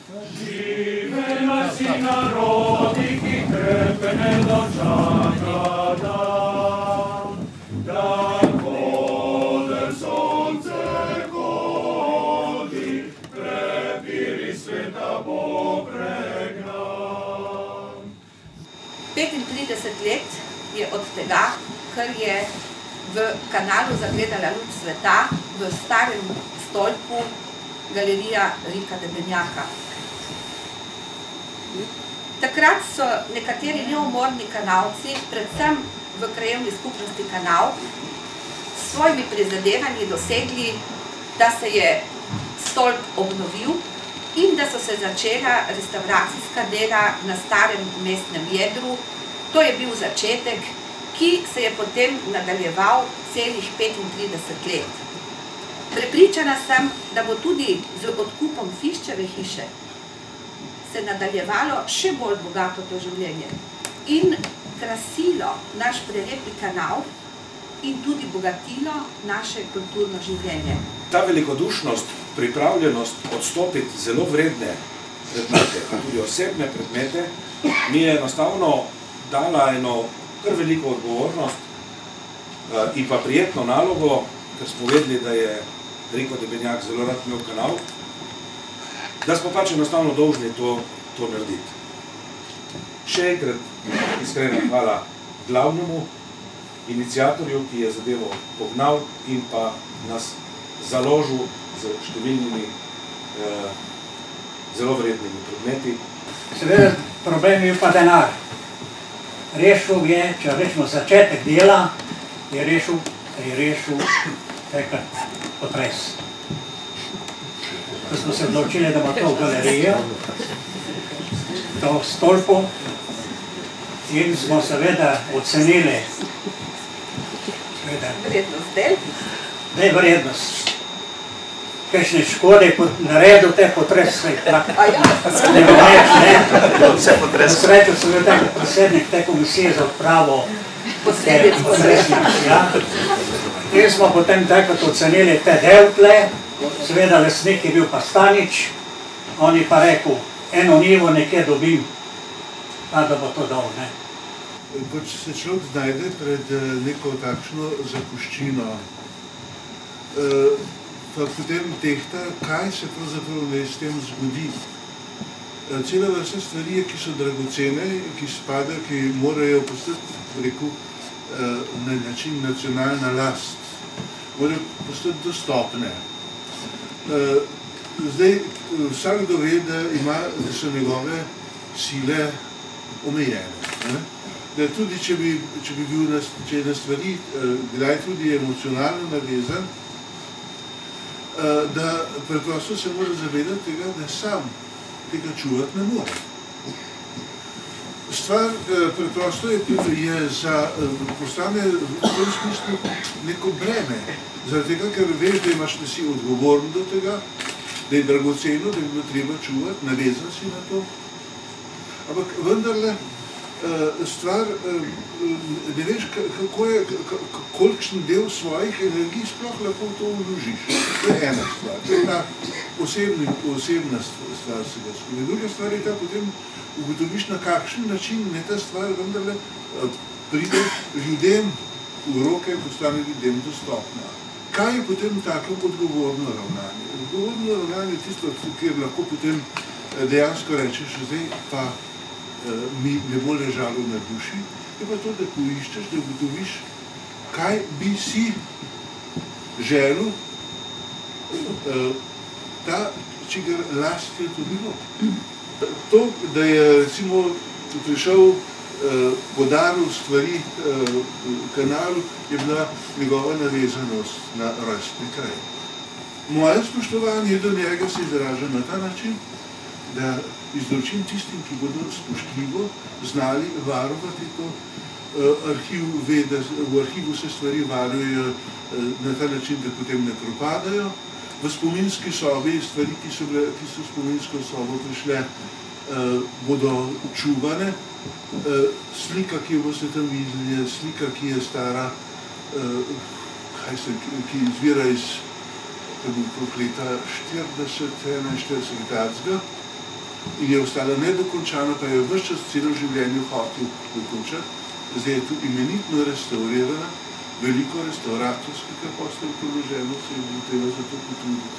Žive nas i narodi, ki trpe ne dočaka dan, da koder sonce hodi, prepiri sveta bo pregnan. 35 let je od tega, kar je v kanalu zagledala luč sveta v starem stolpu galerija Rika Debenjaka. Takrat so nekateri neumorni kanalci, predvsem v krajevni skupnosti Kanal, s svojimi prizadevanji dosegli, da se je stolp obnovil in da so se začela restavracijska dela na starem mestnem jedru. To je bil začetek, ki se je potem nadaljeval celih 35 let. Prepričana sem, da bo tudi z odkupom Fiščeve hiše se nadaljevalo še bolj bogato to življenje in krasilo naš prelepi kanal in tudi bogatilo naše kulturno življenje. Ta velikodušnost, pripravljenost odstopiti zelo vredne predmete, tudi osebne predmete, mi je enostavno dala eno kar veliko odgovornost in pa prijetno nalogo, ker smo vedeli, da je Riko Debenjak zelo rad imel kanal, da smo pač enostavno dolžni to narediti. Še enkrat iskrena hvala glavnemu iniciatorju, ki je zadevo pognal in pa nas založil z številnimi zelo vrednimi predmeti. Seveda problem je pa denar. Rešil je, če rečemo začetek dela, je rešil takrat potres. Ko smo se odločili, da bo to galerijo, to stolpo, in smo seveda ocenili Vrednost del? Ne vrednost. Kakšne škode naredil te potrese. Ne bo več, ne? Na srečo sem bil tako predsednik te komisije za odpravo potresnih. In smo potem takrat ocenili te deltle, seveda lesnik je bil pa Stanič, on je pa rekel, eno nivo nekje dobim, pa da bo to dol, ne? Ko se človek znajde pred neko takšno zapuščino, pa potem tehta, kaj se pravzaprav s tem zgodi. Cela vrsta stvari, ki so dragocene, ki spadajo, ki morajo postati, rekel, na način nacionalna last, morajo postati dostopne. Zdaj, vsakdo ve, da so njegove sile omejene. Da tudi, če je na stvari kdaj tudi emocionalno navezan, da preprosto se mora zavedati tega, da sam tega čuvati ne more. Stvar preprosto postane v tem smislu neko breme, zaradi tega, ker veš, da si odgovoren do tega, da je dragoceno, da bi bilo treba čuvati, navezan si na to. Ampak vendarle, stvar, ne veš, kolikšen del svojih energij sploh lahko v to vložiš. To je ena stvar, to je ta osebna stvar sega skupaj. Druga stvar je ta, potem ugotoviš, na kakšen način ne ta stvar vendarle pride ljudem v roke in postane ljudem dostopna. Kaj je potem tako odgovorno ravnanje? Odgovorno ravnanje je tisto, kjer lahko potem dejansko rečeš, zdaj pa mi ne bo ležalo na duši, je pa to, da poiščeš, da ugotoviš, kaj bi si želel, ta, čigar last je to bilo. To, da je recimo prišel podaril stvari kanalu, je bila njegova navezanost na rojstni kraj. Moje spoštovanje do njega se izraža na ta način, da izročim tistim, ki bodo spoštljivo znali varovati to. Arhiv ve, da v arhivu se stvari varujejo na ta način, da potem ne propadajo. V spominski sobi stvari, ki so v spominsko sobo prišle, bodo čuvane. Slika, ki jo boste tam videli, je slika, ki je stara, ki izvira iz leta 40, 41 tacga. in je ostala nedokončana, pa je ves čas celo življenje hotel dokončati. Zdaj je tu imenitno restaurirana, veliko restauratorskega posla v položenu se je bilo treba za to potruditi.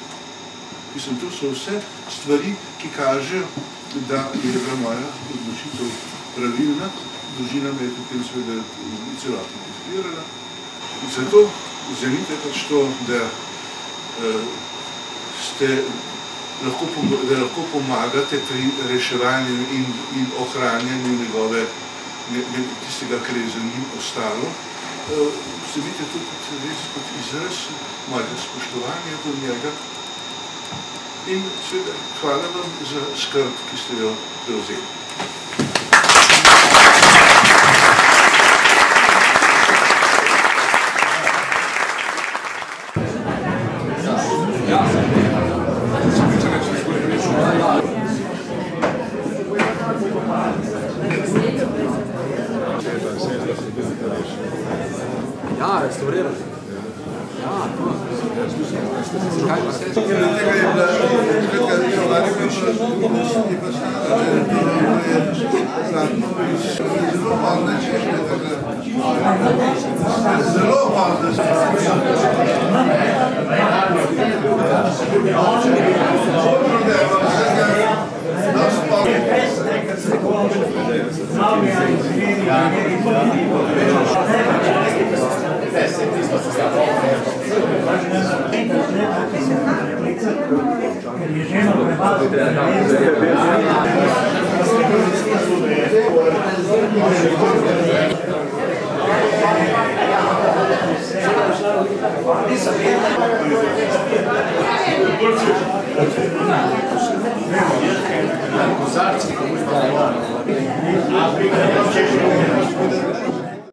Mislim, to so vse stvari, ki kažejo, da je bila moja odločitev pravilna. Družina me je potem seveda celotno podpirala. Zato vzemite pač to, da lahko pomagate pri reševanju in ohranjanju njegove tistega, kar je za njim ostalo. Vzemite to kot izraz mojega spoštovanja do njega in seveda hvala vam za skrb, ki ste jo prevzeli. Ja, restaurirati. Ja, to. Kaj pa se? Tega je bila, zelo malo češne, zelo malo Kozarci,